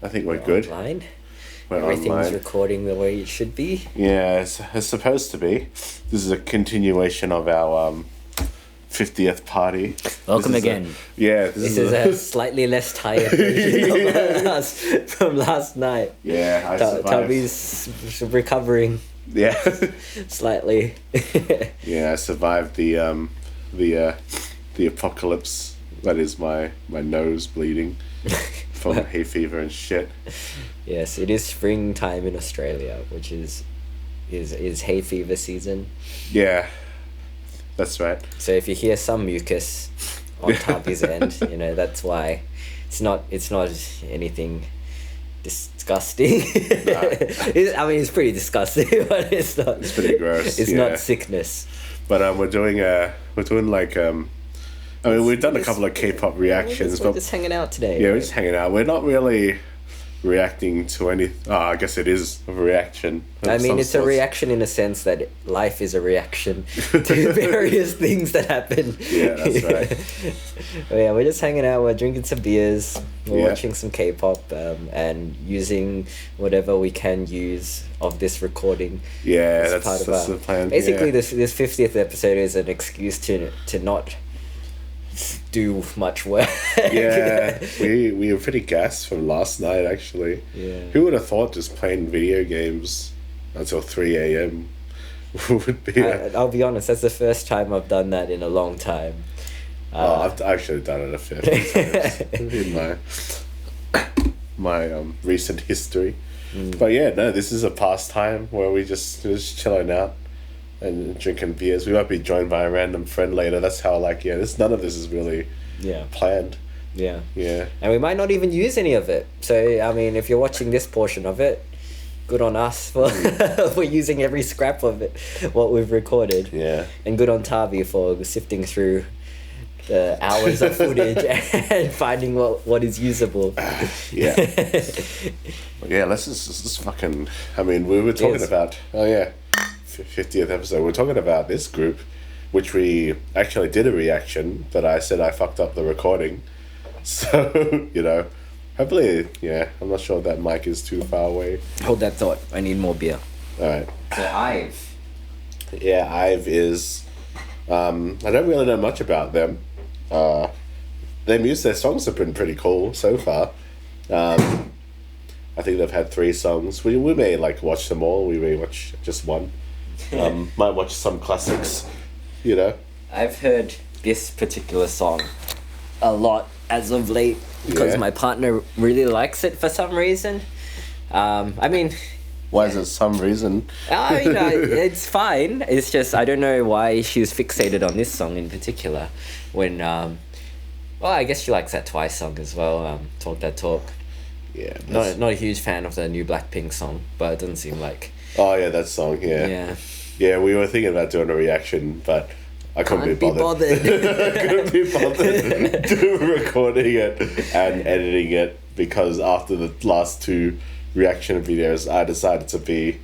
I think we're good. Online. We're Everything's online. recording the way it should be. Yeah, it's supposed to be. This is a continuation of our 50th party. Welcome This is again. This is a slightly less tired version from last night. Yeah, I survived. Tubby's recovering Yeah. slightly. Yeah, I survived the apocalypse. That is my nose bleeding from hay fever and shit. Yes, it is springtime in Australia, which is hay fever season. Yeah, that's right. So if you hear some mucus on Tubby's end, that's why. It's not anything disgusting. Nah. It's pretty disgusting, but it's not. It's pretty gross. It's not sickness. But we're doing like we've done a couple of K-pop reactions, We're just hanging out today. yeah, we're just hanging out. We're not really reacting to any. I guess it is a reaction. I mean, it's a reaction in a sense that life is a reaction to various things that happen. Yeah, that's right. But yeah, we're just hanging out. We're drinking some beers. We're Yeah. watching some K-pop and using whatever we can use of this recording. Yeah, as that's the plan. Basically, yeah. this 50th episode is an excuse to not do much work. Yeah, we were pretty gassed from last night, actually. Yeah. Who would have thought just playing video games until 3 a.m. would be... I'll be honest, that's the first time I've done that in a long time. I've actually done it a fair few times in my recent history. But yeah, no, this is a pastime where we're just chilling out and drinking beers. We might be joined by a random friend later. That's how none of this is really planned. Yeah. Yeah. And we might not even use any of it. So, I mean, if you're watching this portion of it, good on us for using every scrap of it, what we've recorded. Yeah. And good on Tavi for sifting through the hours of footage and finding what is usable. Yeah. Yeah, let's just fucking... I mean, we were talking about... Oh, yeah. 50th episode. We're talking about this group, which we actually did a reaction, but I said I fucked up the recording. So, hopefully, I'm not sure if that mic is too far away. Hold that thought. I need more beer. Alright. So, Ive. Yeah, Ive is... I don't really know much about them. Their songs have been pretty cool so far. I think they've had 3 songs. We may watch them all. We may watch just one. Might watch some classics. I've heard this particular song a lot as of late because my partner really likes it for some reason. I mean... Why is it some reason? It's fine. It's just I don't know why she's fixated on this song in particular. When, I guess she likes that Twice song as well. Talk That Talk. Yeah. Not a huge fan of the new Blackpink song, but it doesn't seem like. Oh yeah, that song. Yeah. Yeah. Yeah, we were thinking about doing a reaction, but I couldn't be bothered. Couldn't be bothered doing recording it and editing it because after the last 2 reaction videos, I decided to be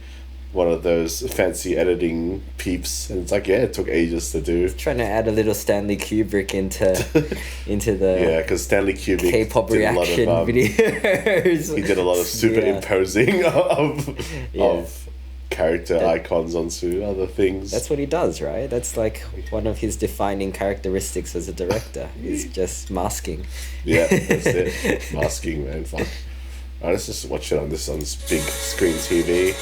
one of those fancy editing peeps, and it's it took ages to do. Trying to add a little Stanley Kubrick into the because Stanley Kubrick K-pop did reaction a lot of, videos. He did a lot of superimposing of character icons onto other things. That's what he does, right? That's one of his defining characteristics as a director. Is just masking. Yeah, that's it. Masking, man. Fuck. Alright, let's just watch it on this big screen TV.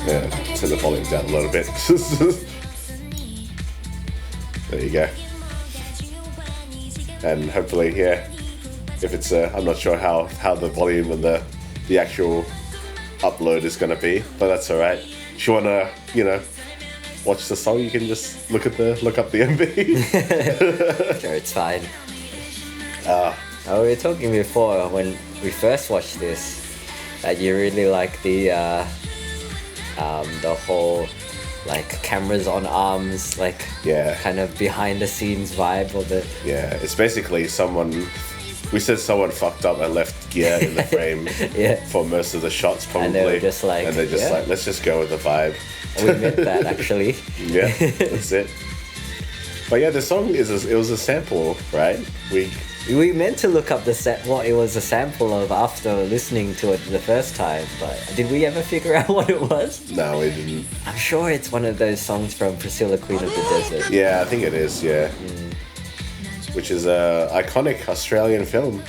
Yeah, turn the volume down a little bit. There you go. And hopefully, if it's I'm not sure how the volume and the actual upload is gonna be, but that's alright. If you wanna, watch the song, you can just look up the MV. Sure, it's fine. We were talking before when we first watched this that you really like the whole cameras on arms, kind of behind the scenes vibe of it. Yeah, it's basically someone fucked up and left gear in the frame for most of the shots probably. And they were just let's just go with the vibe. We meant that actually. Yeah, that's it. But yeah, the song it was a sample, right? We meant to look up what it was a sample of after listening to it the first time, but did we ever figure out what it was? No, we didn't. I'm sure it's one of those songs from Priscilla, Queen of the Desert. Yeah, I think it is. Yeah, which is a iconic Australian film.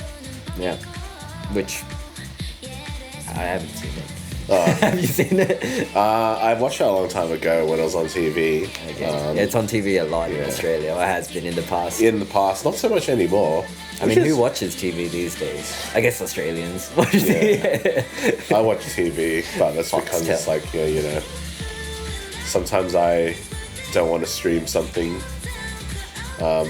Yeah, which I haven't seen it. Oh. Have you seen it? I watched it a long time ago when I was on TV. Okay. Yeah, it's on TV a lot in Australia. Or it has been in the past. In the past, not so much anymore. I mean, who watches TV these days? I guess Australians watch TV. I watch TV, but that's because it's like, you know, sometimes I don't want to stream something. I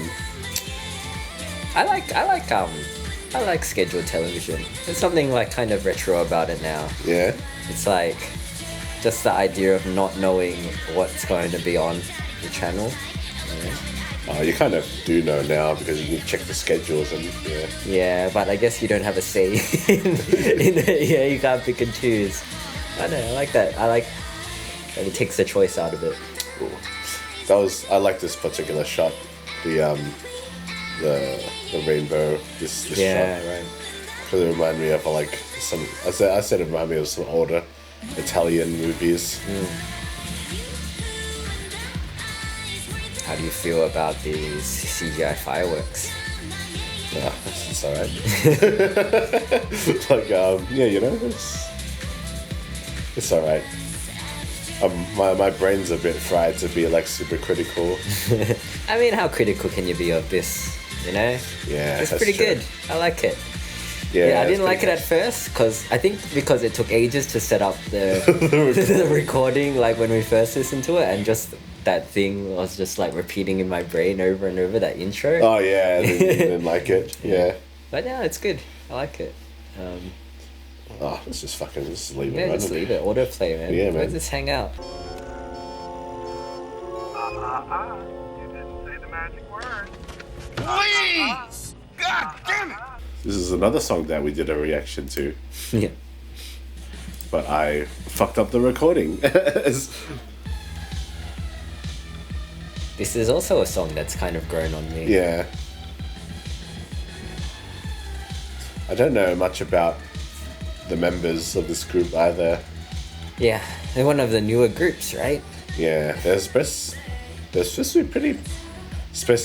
like scheduled television. There's something like kind of retro about it now. Yeah. It's like just the idea of not knowing what's going to be on the channel. You kind of do know now because you can check the schedules and Yeah, but I guess you don't have a say in it. Yeah, you can't pick and choose. I don't know. I like that. I like that it takes the choice out of it. Ooh. I like this particular shot. The rainbow. This shot. Right. Because it reminded me of like some. I said it reminded me of some older Italian movies. How do you feel about the CGI fireworks? It's alright. Like you know, it's alright. My brain's a bit fried to be like super critical. I mean, how critical can you be of this? You know? Yeah, it's pretty good. I like it. Yeah, I didn't like it at first because it took ages to set up the the recording, like when we first listened to it, and just that thing was just like repeating in my brain over and over, that intro. Oh yeah, I didn't like it. Yeah. But yeah, it's good. I like it. Let's just leave it. Yeah, just leave it. Autoplay, man. Yeah, man. Let's just hang out. You didn't say the magic word. Please! God damn it! This is another song that we did a reaction to. Yeah. But I fucked up the recording. This is also a song that's kind of grown on me. Yeah. I don't know much about the members of this group either. Yeah, they're one of the newer groups, right? Yeah, they're supposed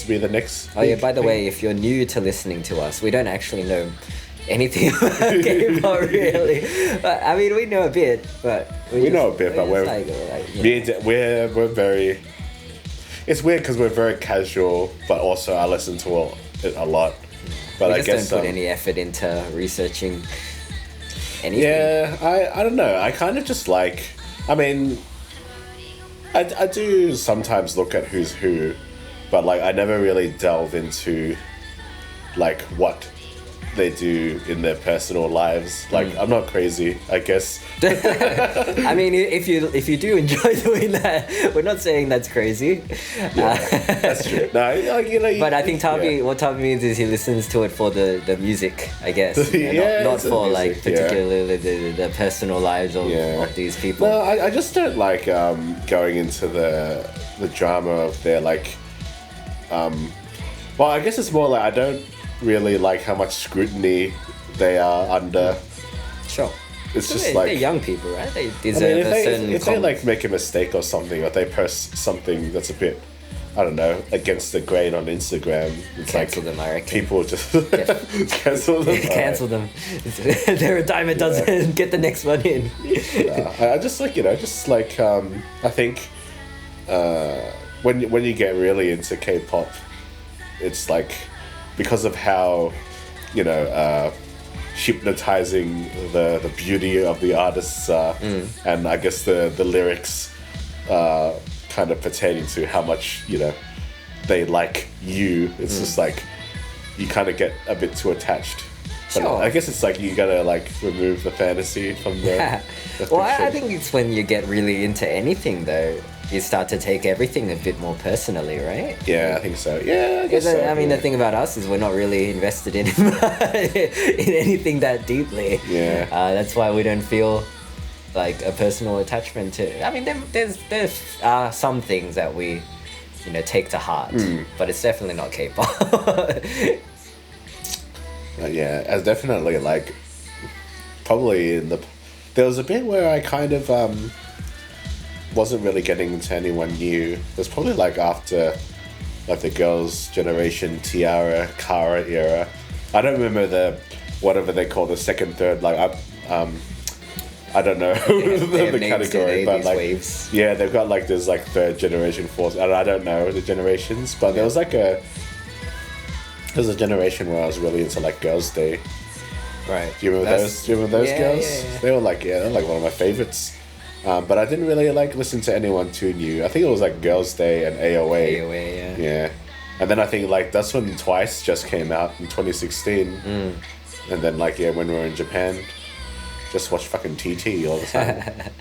to be the next. Oh yeah, by the way, if you're new to listening to us, we don't actually know anything about K-pop really. But I mean, we know a bit, but we're very. It's weird because we're very casual, but also I listen to it a lot. But we I just guess don't put any effort into researching anything. Yeah, I don't know. I kind of just like. I mean, I do sometimes look at who's who, but like I never really delve into like what they do in their personal lives. Like I'm not crazy, I guess. I mean, if you do enjoy doing that, we're not saying that's crazy. Yeah, that's true. No, like, you know. But I think what Tommy means is he listens to it for the music, I guess. Not for music, like particularly the personal lives of these people. No, I just don't like going into the drama of their like. Well, I guess it's more like I don't really like how much scrutiny they are under. Sure. It's just they're young people, right? They deserve a certain. If they like make a mistake or something, or they post something that's a bit, I don't know, against the grain on Instagram, it's cancel them. I reckon people just cancel them. Cancel them. They're a dime a dozen. Get the next one in. I just like I think when you get really into K-pop, it's like because of how hypnotizing the beauty of the artists are, and I guess the lyrics kind of pertaining to how much they like you. It's just like you kind of get a bit too attached. But sure. I guess it's like you gotta like remove the fantasy from the well, I think it's when you get really into anything though, you start to take everything a bit more personally, right? Yeah, I think so. Yeah, I guess so. I mean, the thing about us is we're not really invested in anything that deeply. Yeah. That's why we don't feel like a personal attachment to. I mean, there's some things that we you know, take to heart. But it's definitely not K-pop. Yeah, as definitely like probably there was a bit where I kind of wasn't really getting into anyone new. It was probably like after like the girls' generation, Tiara, Kara era. I don't remember the whatever they call the second, third. Like I don't know the category, but like waves. Yeah, they've got like this like third generation, fourth. I don't know the generations, but there was like a generation where I was really into like Girls' Day. Right. Do you remember those? Do you remember those girls? Yeah. They were like like one of my favorites. But I didn't really like listen to anyone too new. I think it was like Girls' Day and AOA. AOA, yeah. Yeah. And then I think like that's when Twice just came out in 2016. And then like when we were in Japan, just watch fucking TT all the time.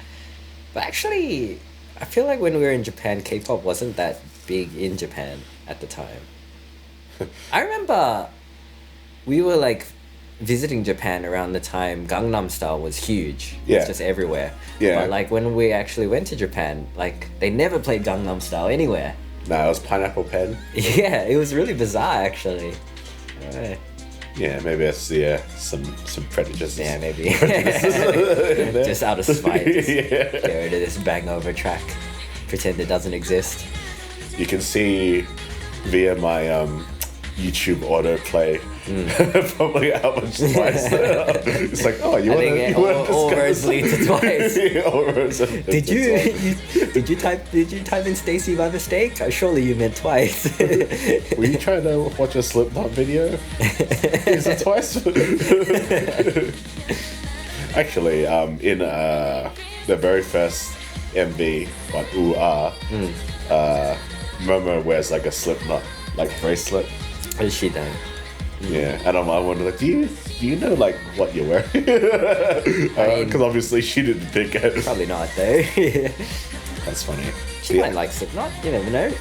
But actually, I feel like when we were in Japan, K-pop wasn't that big in Japan at the time. I remember we were like visiting Japan around the time Gangnam Style was huge. Yeah. It's just everywhere. Yeah. But like when we actually went to Japan, like they never played Gangnam Style anywhere. No, it was Pineapple Pen. Yeah, it was really bizarre actually. Right. Yeah, maybe that's some prejudices. Yeah, maybe. Just out of spite. Just get rid of this banger track. Pretend it doesn't exist. You can see via my YouTube autoplay probably how much Twice. It's like, oh, you want to all roads lead to Twice. All roads lead Did to you Twice. did you type in StayC by mistake? Surely you meant Twice. Were you trying to watch a Slipknot video? Is it Twice? Actually, in the very first MV, what woooooo, Momo wears like a Slipknot like bracelet. She don't. Yeah, and I wonder, like, do you know like what you're wearing? Because obviously she didn't pick it. Probably not though. That's funny. She might like Slipknot. You never know.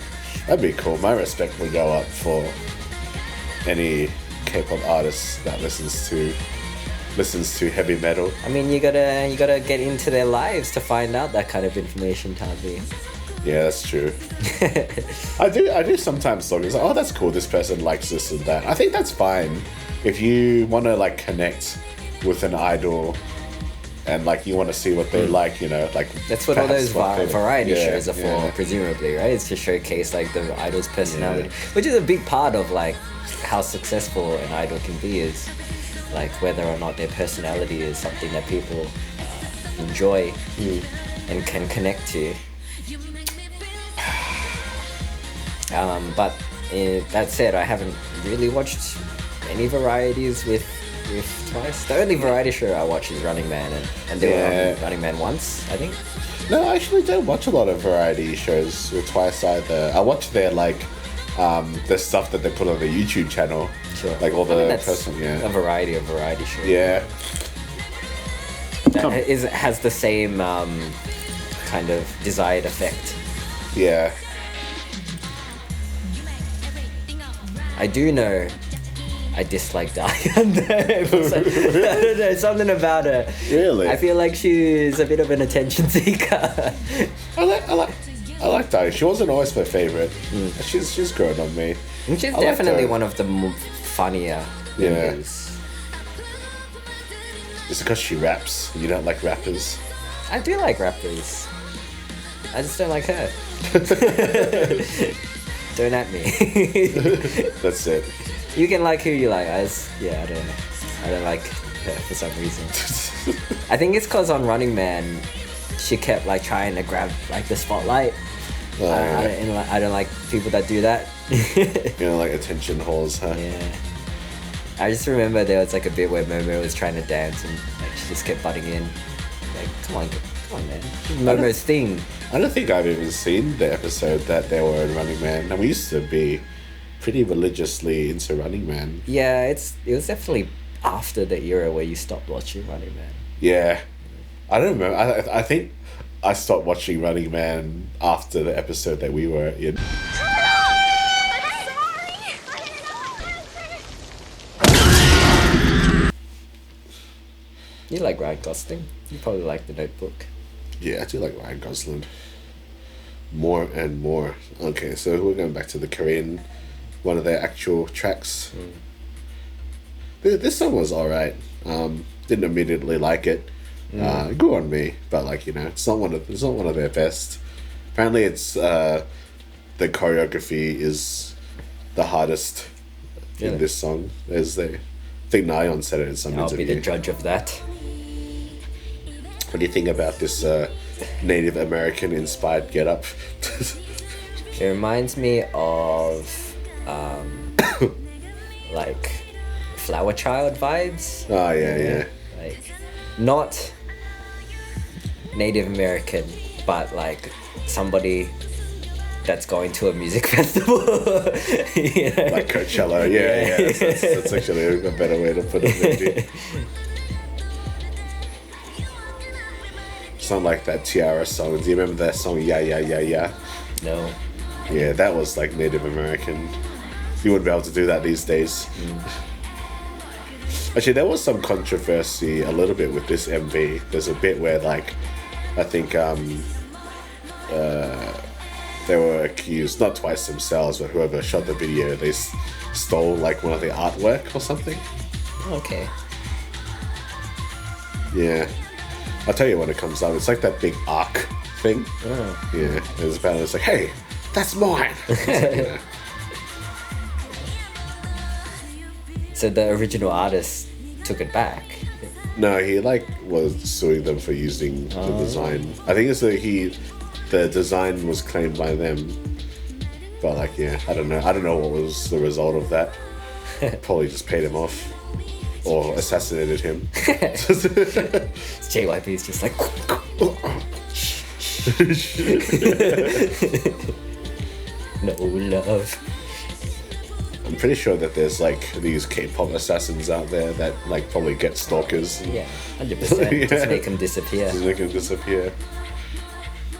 That'd be cool. My respect would go up for any K-pop artist that listens to heavy metal. I mean, you gotta get into their lives to find out that kind of information, Tavi. Yeah, that's true. I do sometimes look. It's like, oh, that's cool. This person likes this and that. I think that's fine if you want to like connect with an idol and like you want to see what they like. You know, like that's what all those what variety shows are for, presumably, right? It's to showcase like the idol's personality, which is a big part of like how successful an idol can be. Is like whether or not their personality is something that people enjoy and can connect to. But that said, I haven't really watched any varieties with Twice. The only variety show I watch is Running Man, and they were on Running Man once, I think. No, I actually don't watch a lot of variety shows with Twice either. I watch their like the stuff that they put on the YouTube channel. Sure. Like all the that's a variety of variety shows. Yeah. That has the same kind of desired effect. Yeah. I do know I dislike Diane. I don't know, something about her. Really? I feel like she's a bit of an attention seeker. I like Diane. She wasn't always my favorite. She's grown on me. And she's definitely one of the funnier members. Just because she raps, you don't like rappers. I do like rappers. I just don't like her. Don't at me. That's it. You can like who you like. I don't like her for some reason. I think it's because on Running Man, she kept like trying to grab like the spotlight. I don't like people that do that. You know, like attention whores, huh? Yeah. I just remember there was like a bit where Momo was trying to dance and like she just kept butting in. Like, come on, man. Momo's thing. I don't think I've even seen the episode that they were in Running Man. And we used to be pretty religiously into Running Man. Yeah, it was definitely after the era where you stopped watching Running Man. Yeah. I don't remember. I think I stopped watching Running Man after the episode that we were in. You like Ryan Gosling? You probably like The Notebook. Yeah, I do like Ryan Gosling. More and more. Okay, so we're going back to the Korean, one of their actual tracks. This song was alright. Didn't immediately like it. It grew on me, but like, you know, it's not one of their best. Apparently, it's the choreography is the hardest in this song. I think Nayeon said it in some I'll interview. be the judge of that. What do you think about this Native American inspired getup? It reminds me of like Flower Child vibes. Oh yeah. Like not Native American, but like somebody that's going to a music festival. You know? Like Coachella, yeah. That's actually a better way to put it, maybe. It's not like that Tiara song. Do you remember that song, Yeah, Yeah, Yeah, Yeah? No. Yeah, that was like Native American. You wouldn't be able to do that these days. Actually, there was some controversy a little bit with this MV. There's a bit where, like, I think they were accused, not Twice themselves, but whoever shot the video, they stole like one of the artwork or something. Okay. Yeah. I'll tell you when it comes up. It's like that big arc thing. Oh. Yeah. There's apparently it's like, hey, that's mine. It's like, you know. So the original artist took it back. No, he like was suing them for using the design. I think it's that the design was claimed by them. But like, yeah, I don't know what was the result of that. Probably just paid him off. Or assassinated him. JYP's just like no love. I'm pretty sure that there's like these K-pop assassins out there that like probably get stalkers. And Yeah, 100%. Yeah. Just make him disappear. just make them disappear.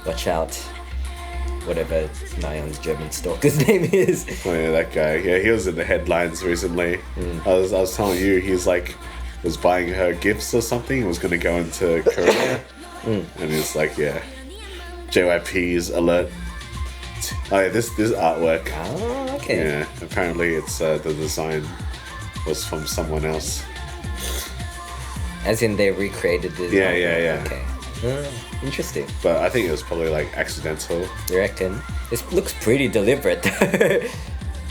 Watch out. Whatever Nayeon's German stalker's name is. Oh yeah, that guy. Yeah, he was in the headlines recently. I was telling you, he's like was buying her gifts or something. Was going to go into Korea, and he's like, yeah, JYP's alert. Oh yeah, this artwork. Oh, okay. Yeah, apparently it's the design was from someone else. As in they recreated the Yeah. Okay. Interesting. But I think it was probably like accidental. You reckon? This looks pretty deliberate though.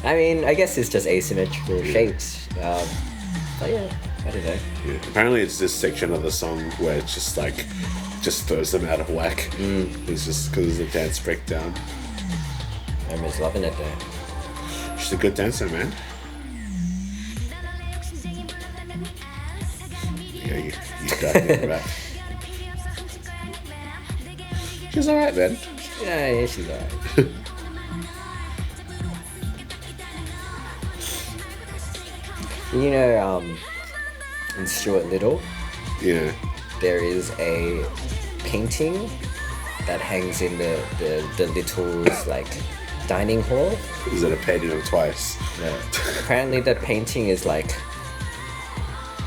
I mean, I guess it's just asymmetrical shapes. But yeah, I don't know. Yeah. Apparently it's this section of the song where it's just like just throws them out of whack. It's just because of the dance breakdown. Everyone's loving it though. She's a good dancer, man. Yeah, you got it right. She's alright, man. Yeah, she's alright. You know, in Stuart Little, Yeah. there is a painting that hangs in the Little's like dining hall. Is it a painting of Twice? No. Apparently the painting is like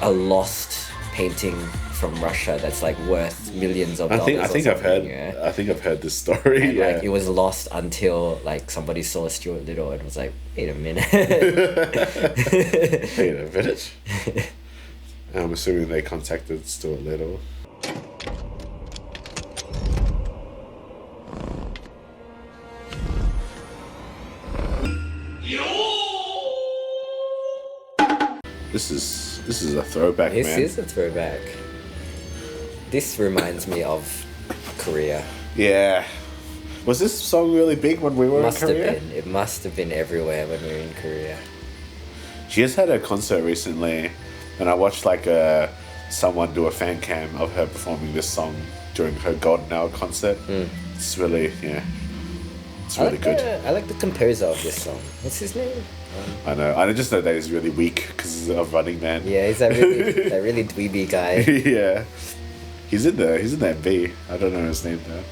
a lost painting from Russia that's like worth millions of dollars. I think I've heard. Yeah. I think I've heard this story. And, Yeah. like it was lost until like somebody saw Stuart Little and was like, wait a minute. Wait a minute. I'm assuming they contacted Stuart Little. This is a throwback, This man. is a throwback. This reminds me of Korea. Yeah. Was this song really big when we were Must in have Korea? been. It must have been everywhere when we were in Korea. She just had a concert recently, and I watched like someone do a fan cam of her performing this song during her Golden Hour concert. It's really, it's really good. I like the composer of this song. What's his name? I know. I just know that he's really weak because of Running Man. Yeah, he's that really dweeby guy. Yeah. He's in that B. I don't know his name though.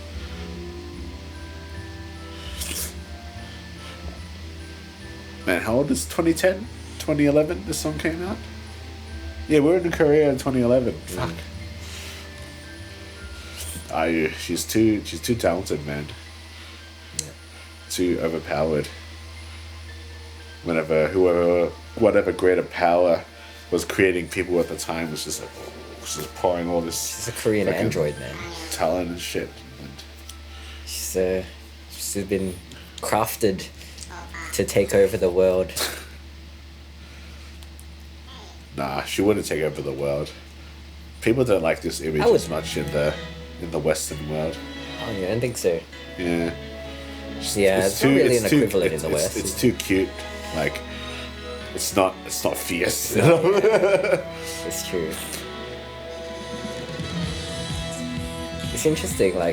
Man, how old is 2010? 2011 this song came out? Yeah, we were in Korea in 2011. Fuck. She's too talented, man. too overpowered. Whatever greater power was creating people at the time was just like, just pouring all this. She's a Korean fucking android, man. talent and shit. And She's been crafted to take over the world. nah, she wouldn't take over the world. People don't like this image as much in the Western world. Oh, you don't think so? Yeah. Yeah, it's not really an equivalent in the West. It's too cute. Like, it's not fierce. It's true. It's interesting, I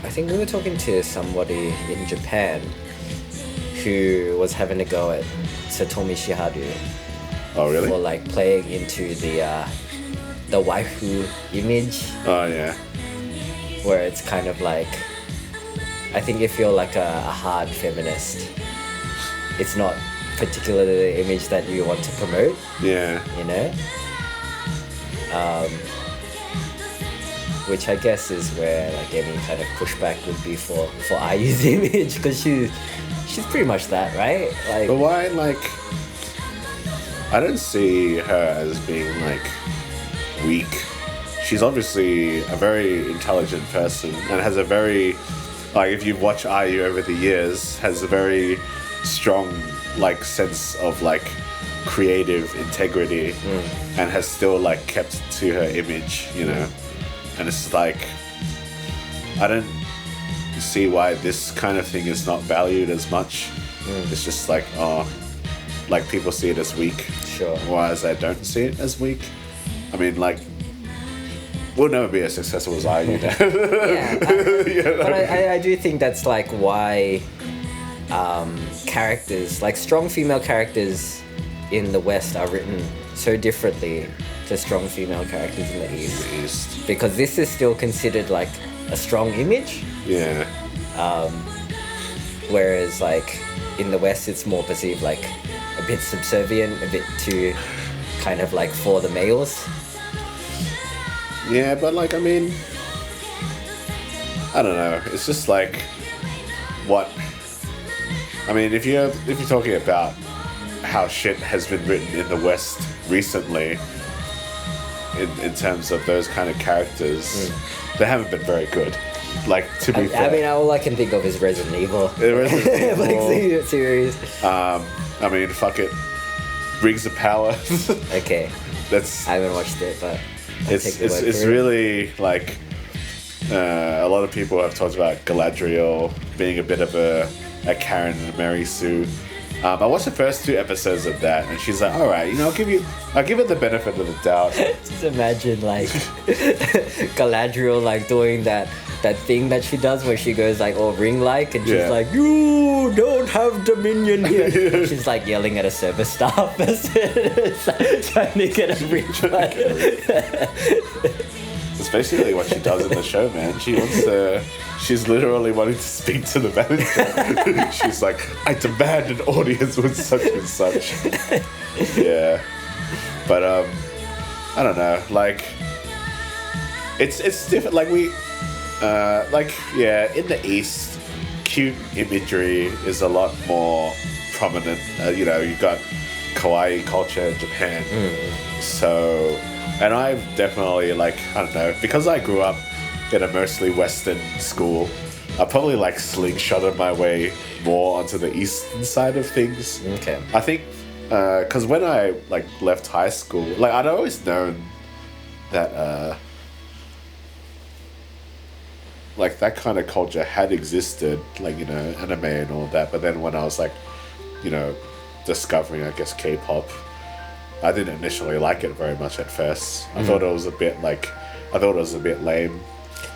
think we were talking to somebody in Japan who was having a go at Satomi Shiharu Oh, really? for like playing into the waifu image, Oh, yeah. where it's kind of like, I think if you're like a hard feminist, it's not particularly the image that you want to promote, Yeah. you know? Which I guess is where like any kind of pushback would be for IU's image, because she's pretty much that, right? Like, But why, like... I don't see her as being, like, weak. She's obviously a very intelligent person and has a very... Like, if you've watched IU over the years, has a very strong, like, sense of, like, creative integrity and has still, like, kept to her image, you know? And it's like... I don't see why this kind of thing is not valued as much. It's just like, oh... Like, people see it as weak. Sure. Whereas I don't see it as weak. I mean, like... We'll never be as successful as IU. yeah, You know? but I do think that's like why characters, like strong female characters in the West are written so differently to strong female characters in the East. Because this is still considered like a strong image, Yeah. whereas like in the West it's more perceived like a bit subservient, a bit too kind of like for the males. Yeah, but like, I mean... I don't know. It's just like... What... I mean, if you're talking about how shit has been written in the West recently, in terms of those kind of characters, they haven't been very good. Like, to be fair. I mean, all I can think of is Resident Evil. Resident Evil. Like series. I mean, fuck it. Rings of Power. Okay. That's... I haven't watched it, but I'll take the word It's for it. really like a lot of people have talked about Galadriel being a bit of a Karen and a Mary Sue. I watched the first 2 episodes of that, and she's like, "All right, you know, I'll give it the benefit of the doubt." Just imagine like Galadriel like doing that thing that she does where she goes like all ring-like, and she's Yeah. like, "You don't have dominion here." And she's like yelling at a service staff trying to get a reach. It's basically what she does in the show, man. She's literally wanting to speak to the manager. She's like, "I demand an audience with such and such." Yeah, but I don't know. Like, it's different. Like in the East, cute imagery is a lot more prominent. You know, you've got kawaii culture in Japan, so. And I've definitely, like, I don't know, because I grew up in a mostly Western school, I probably, like, slingshotted my way more onto the Eastern side of things. Okay. I think, because when I, like, left high school, like, I'd always known that, like, that kind of culture had existed, like, you know, anime and all that. But then when I was, like, you know, discovering, I guess, K-pop, I didn't initially like it very much at first. I thought it was a bit lame.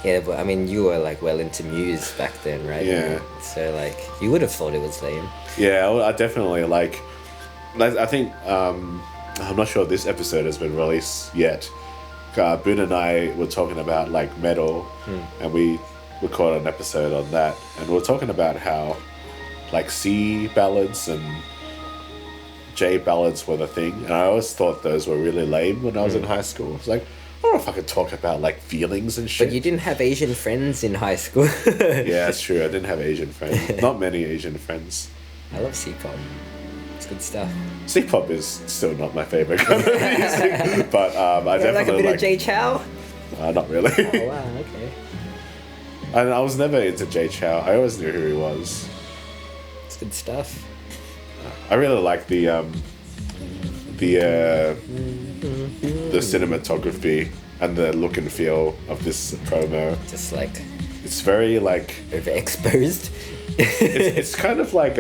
Yeah, but I mean, you were like well into Muse back then, right? Yeah. So like, you would have thought it was lame. Yeah, I definitely like. I think I'm not sure this episode has been released yet. Boone and I were talking about like metal, and we recorded an episode on that, and we were talking about how like C ballads and J ballads were the thing, and I always thought those were really lame when I was in high school. It's like, don't know if I could talk about like feelings and shit. But you didn't have Asian friends in high school. Yeah, that's true. I didn't have Asian friends. Not many Asian friends. I love C-pop. It's good stuff. C-pop is still not my favorite kind of music, but I definitely like a bit of Jay Chow? Not really. Oh wow, okay. And I was never into Jay Chow. I always knew who he was. It's good stuff. I really like the cinematography and the look and feel of this promo. Just like It's very like overexposed. it's kind of like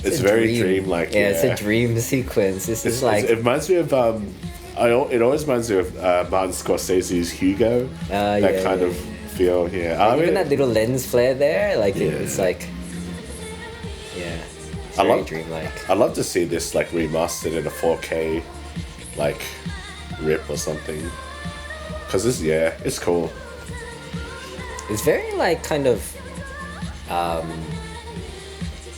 it's very dream-like. Yeah, it's a dream sequence. This is like it reminds me of it always reminds me of Martin Scorsese's Hugo. That kind of feel. Yeah, I even mean, that little lens flare there, like it's like it's very dreamlike. I'd love to see this like remastered in a 4K like rip or something. Cause it's cool. It's very like kind of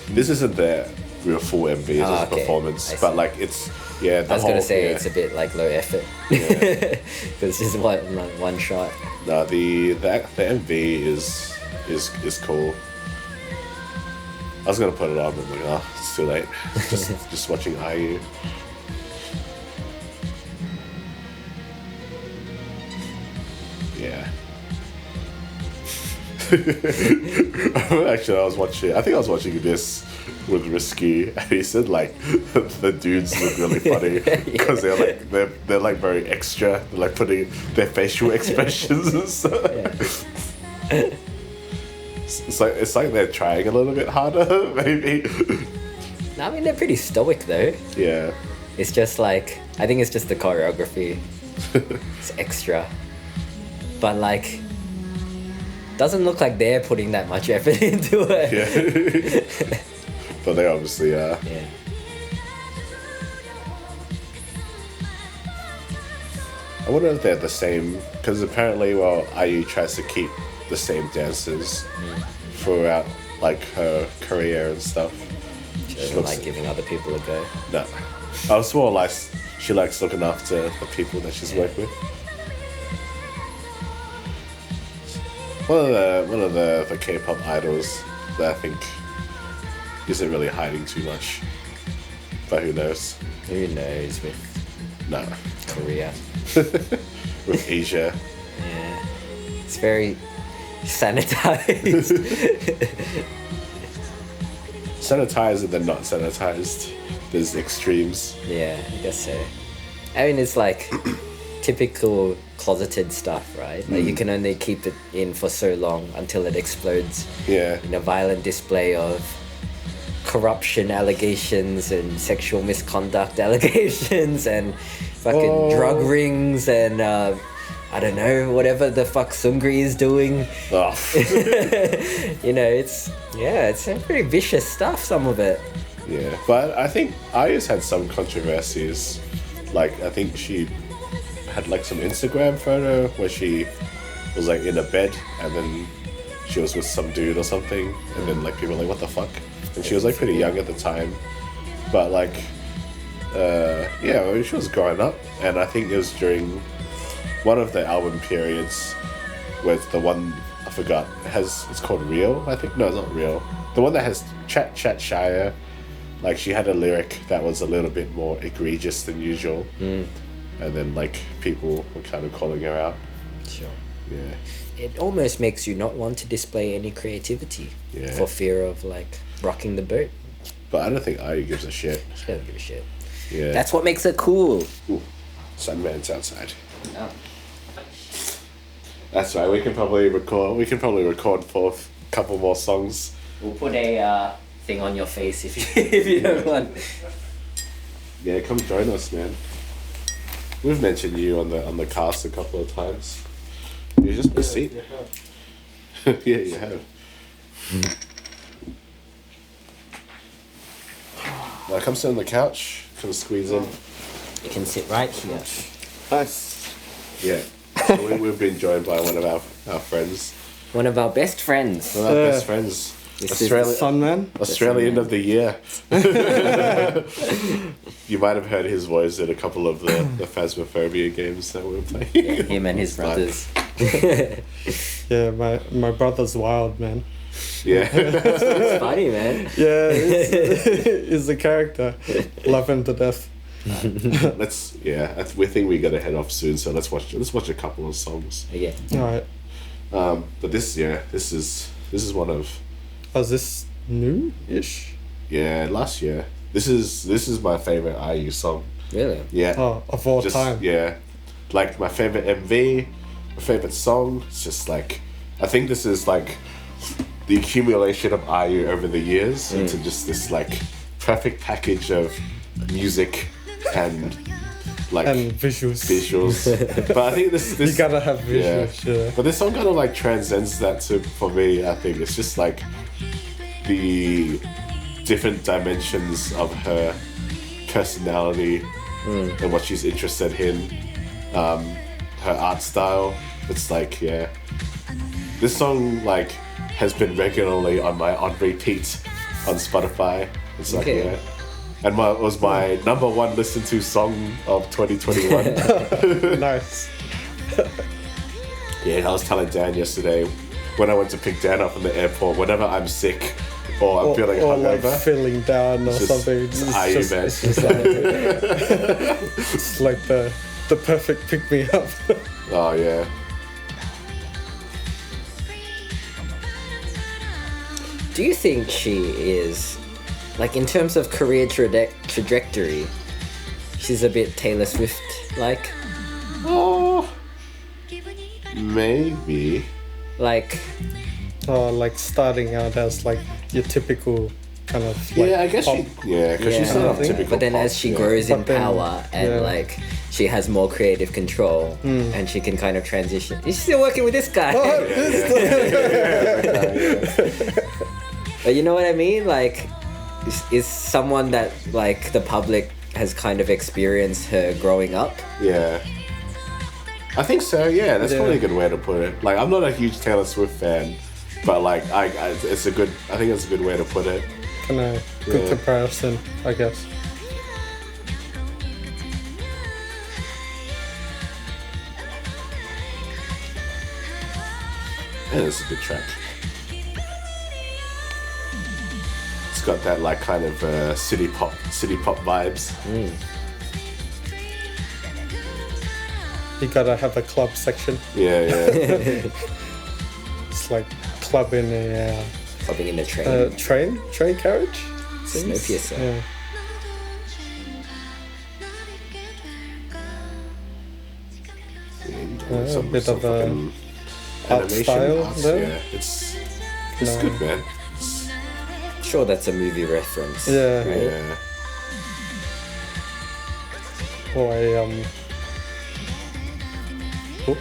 This isn't the real full MV, it's just a performance, but like it's I was gonna say it's a bit like low effort. Yeah. It's just one shot. No, the MV is cool. I was gonna put it on, but I'm like, it's too late. just watching IU. Yeah. Actually, I think I was watching this with Risky, and he said like the dudes look really funny because they're like very extra. They're like putting their facial expressions and stuff. Yeah. It's like they're trying a little bit harder, maybe. I mean, they're pretty stoic though. Yeah. It's just like I think it's just the choreography. It's extra, but like. Doesn't look like they're putting that much effort into it. Yeah. But they obviously are. Yeah. I wonder if they're the same, because apparently, IU tries to keep the same dancers throughout, like, her career and stuff. She doesn't like giving other people a go. No. I was more like, she likes looking after the people that she's worked with. One of the K-pop idols that I think isn't really hiding too much, but who knows? Who knows with Korea, with Asia. Yeah, it's very sanitized. Sanitized and then not sanitized. There's extremes. Yeah, I guess so. I mean, it's like typical closeted stuff, right? Like you can only keep it in for so long until it explodes. Yeah. In a violent display of corruption allegations and sexual misconduct allegations and fucking drug rings and I don't know, whatever the fuck Sungri is doing. Oh. You know, it's pretty vicious stuff, some of it. Yeah, but I think Aya's had some controversies. Like, I think she had like some Instagram photo where she was like in a bed and then she was with some dude or something, and then like people were like, what the fuck? And she was like pretty young at the time, but like yeah, I mean, she was growing up, and I think it was during one of the album periods where the one I forgot it's called Real, I think. No, it's not Real, the one that has Chat Shire. Like, she had a lyric that was a little bit more egregious than usual. And then, like, people were kind of calling her out. Sure. Yeah. It almost makes you not want to display any creativity for fear of, like, rocking the boat. But I don't think IU gives a shit. She doesn't give a shit. Yeah. That's what makes it cool. Ooh, SunMan's outside. Oh. That's right. We can probably record for a couple more songs. We'll put a thing on your face if you don't want. Yeah, come join us, man. We've mentioned you on the cast a couple of times. You just be seat. Yeah, you have. Now come sit on the couch. Come squeeze in. You can sit right here. Nice. Yeah. So we've been joined by one of our friends. One of our best friends. One of our best friends. This is SunMan. Australian of the Year. You might have heard his voice in a couple of the Phasmophobia games that we were playing. yeah, him and his brothers. Yeah, my brother's wild, man. Yeah. It's funny, man. Yeah, he's the character. Love him to death. We think we gotta head off soon, so let's watch a couple of songs. Yeah. Alright. But this is one of Was this new-ish? last year. This is my favorite IU song. Really? Yeah. Oh, of all time. Yeah. Like my favorite MV, my favorite song. It's just like I think this is like the accumulation of IU over the years into just this like perfect package of music and like And visuals. But I think this You gotta have visuals, yeah. But this song kind of like transcends that for me. I think it's just like the different dimensions of her personality and what she's interested in, her art style. It's like this song like has been regularly on repeat on Spotify. It's like and it was my number one listened to song of 2021. Nice. Yeah, I was telling Dan yesterday when I went to pick Dan up from the airport, whenever I'm sick or I'm feeling or hungover, like feeling down or just- something. it's IU, man. It's just like, it's like the perfect pick me up. oh yeah. Do you think she is, like, in terms of career trajectory, she's a bit Taylor Swift like? Oh, maybe. Like, Or like starting out as like your typical kind of like Yeah, I guess pop. because she's not Yeah. typical. but then pop, as she yeah. grows in But then, power and yeah. like she has more creative control and she can kind of transition. Is she still working with this guy? But you know what I mean? Like, is someone that like the public has kind of experienced her growing up. Yeah. I think so. Yeah, that's Yeah. probably a good way to put it. Like, I'm not a huge Taylor Swift fan, but like, it's a good. I think it's a good way to put it. Kind of good Yeah. comparison, I guess. And it's a good track. It's got that like kind of city pop vibes. You gotta have a club section. Yeah, yeah. It's like club in a Clubbing in the train. train carriage. Snowpiercer. Yeah. A bit of a fucking art style arts, there. Yeah, it's No. good, man. Sure, that's a movie reference. Yeah. Right? Yeah. Or a book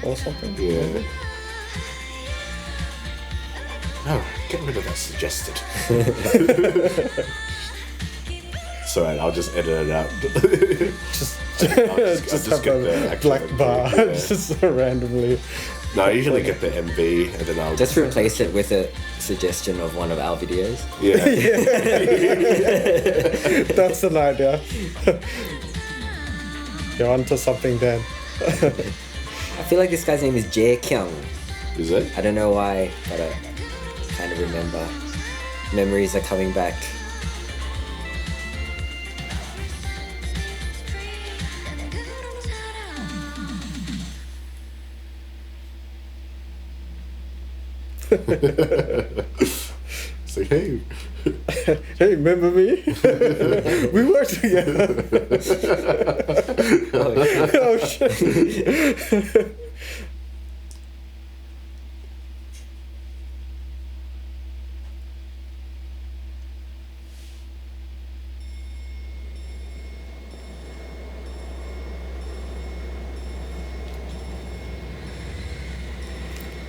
or something. Yeah. Oh, get rid of that suggested. Sorry, I'll just edit it out. Just I'll just just get have the a actual black MV, bar yeah. just randomly. No, I usually get the MV and then I'll Just replace it with a suggestion of one of our videos. yeah. That's an idea. You're onto something then. I feel like this guy's name is Jae Kyung. Is it? I don't know why, but I kind of remember. Memories are coming back. It's like, hey, Hey, remember me? We worked together. Oh shit.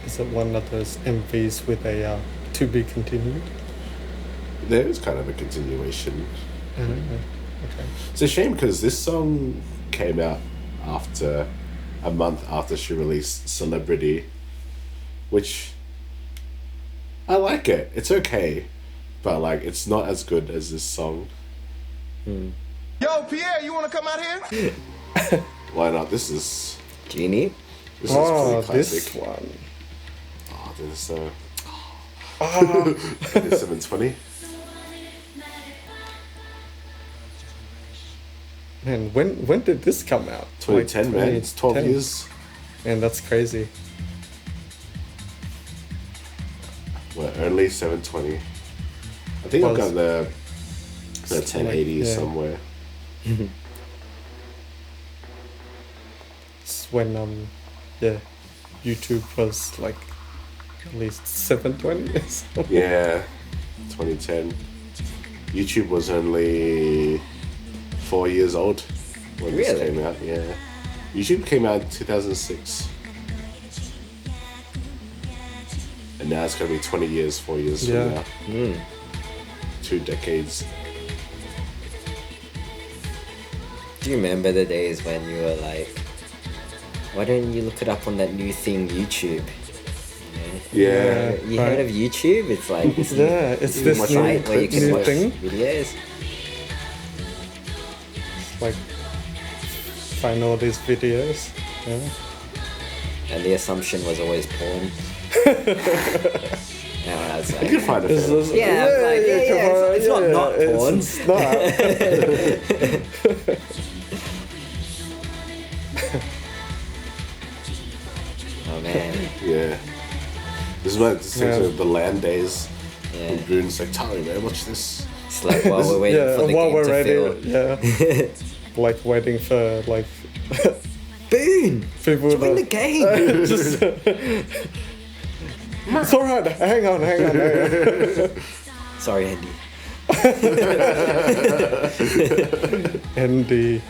Is it one of those MVs with a to be continued? there is kind of a continuation. Okay. It's a shame because this song came out after a month after she released Celebrity, which I like it. It's okay, but like it's not as good as this song. Yo, Pierre, you want to come out here? Why not? This is Genie. this is pretty classic. This one. Oh, this is 720. Man, when did this come out? 2010, man. It's 12 2010. years. Man, that's crazy. Well, early 720. I think I've got the 1080 yeah. somewhere. It's when yeah, YouTube was like at least 720 or something. Yeah, 2010. YouTube was only 4 years old when this Really? came out. Yeah, YouTube came out in 2006, and now it's gonna be 20 years, 4 years Yeah. from now. 2 decades. Do you remember the days when you were like, why don't you look it up on that new thing, YouTube? Yeah. You heard of YouTube? It's like this Yeah, it's this new, site where you can new watch thing. videos. Like, find all these videos. Yeah. And the assumption was always porn. And I was You like, can find a It's film. just- Yeah, it's like, yeah, it's not porn. It's not. oh man, Yeah. This is what this Yeah. is the LAN days. yeah. And Boon's like, Tony, man, watch this. It's like while we're waiting Yeah, for the while game we're to ready, fill. yeah. Like waiting for like Boon, people join the that game. just. It's alright. Hang on. Sorry, Andy. And the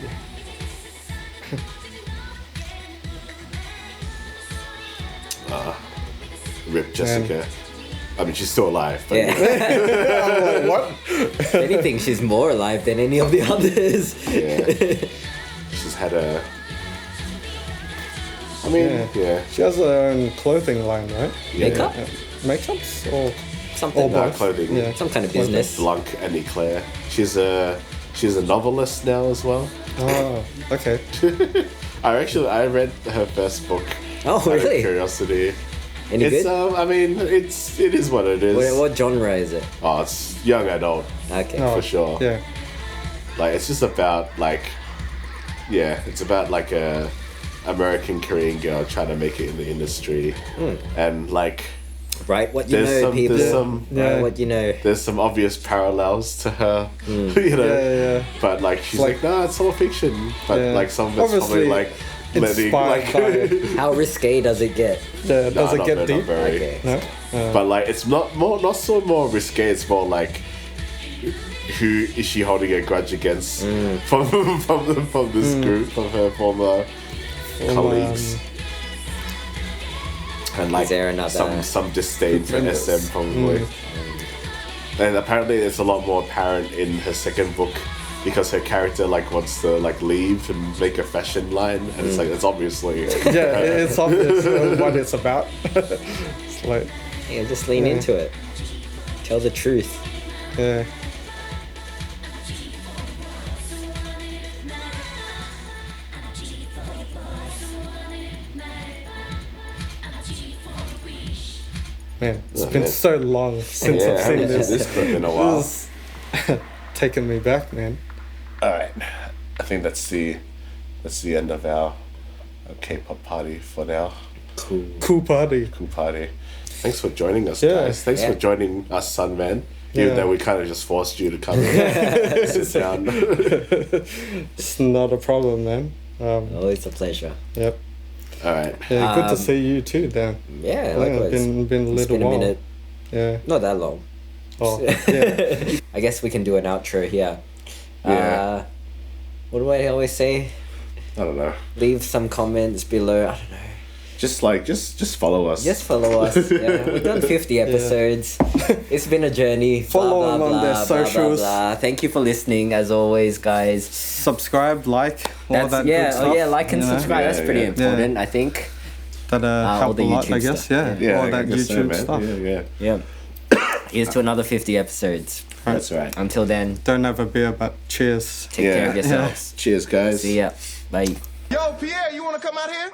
Rip Jessica. I mean, she's still alive. But Yeah. I'm like, what? If anything, she's more alive than any of the others. yeah. She's had a. I mean, yeah. She has her own clothing line, right? Makeup? Makeups or Something. or No, both? clothing. Yeah. Some kind of business. Blanc and Eclair. She's a novelist now as well. Oh, okay. I read her first book. Oh, out of really? curiosity. Any It's good? I mean, it is what it is. What genre is it? Oh, it's young adult Okay. Oh, for sure. Yeah. Like it's just about like, yeah, it's about like a American Korean girl trying to make it in the industry, and like Right, what you there's know, some people. there's some Yeah. Right, what you know. there's some obvious parallels to her, you know. Yeah. But like she's Like- like, no, it's all fiction. But Yeah. like some of it's probably Obviously like letting inspired like. How risque does it get? Yeah. Does it not get very- deep? not very. Okay. No. But like it's not so more risque. It's more like who is she holding a grudge against from this group of her former colleagues, and like Is there another- some disdain for Vendors. SM probably. And apparently it's a lot more apparent in her second book because her character like wants to like leave and make a fashion line, and it's like it's obviously Yeah, it's obvious what it's about. It's like, Yeah, just lean into it. Tell the truth. yeah. Man, it's Oh, been man. so long since I've yeah, seen haven't this. seen this clip in a while. This is taking me back, man. All right, I think that's the end of our K-pop party for now. Cool. Cool party. Cool party. Thanks for joining us, Yeah. guys. Thanks Yeah. for joining us, SunMan. Even Yeah. though we kind of just forced you to come and sit down. It's not a problem, man. Always a pleasure. Yep. All right. Yeah, good to see you too, Dan. Yeah, Yeah, likewise. been a It's little been a while. minute. Yeah. Not that long. Oh, yeah. I guess we can do an outro here. Yeah. What do I always say? I don't know. Leave some comments below. I don't know. Just follow us. Just follow us. Yeah, we've done 50 episodes. It's been a journey. Follow blah, them blah, on their blah, blah, socials. blah, blah. Thank you for listening, as always, guys. Subscribe, like, all That's that yeah, good stuff. yeah. Like and you know? subscribe. That's Yeah, pretty yeah. important, I think. That all help the a lot, YouTube I guess. stuff. Yeah, Yeah, all I that guess so, YouTube man. stuff. Yeah, yeah. Yeah. Here's to another 50 episodes. That's right. Until then, Don't have a beer, but cheers. take care of yourselves. Cheers, guys. See ya. Bye. Yo, Pierre, you want to come out here?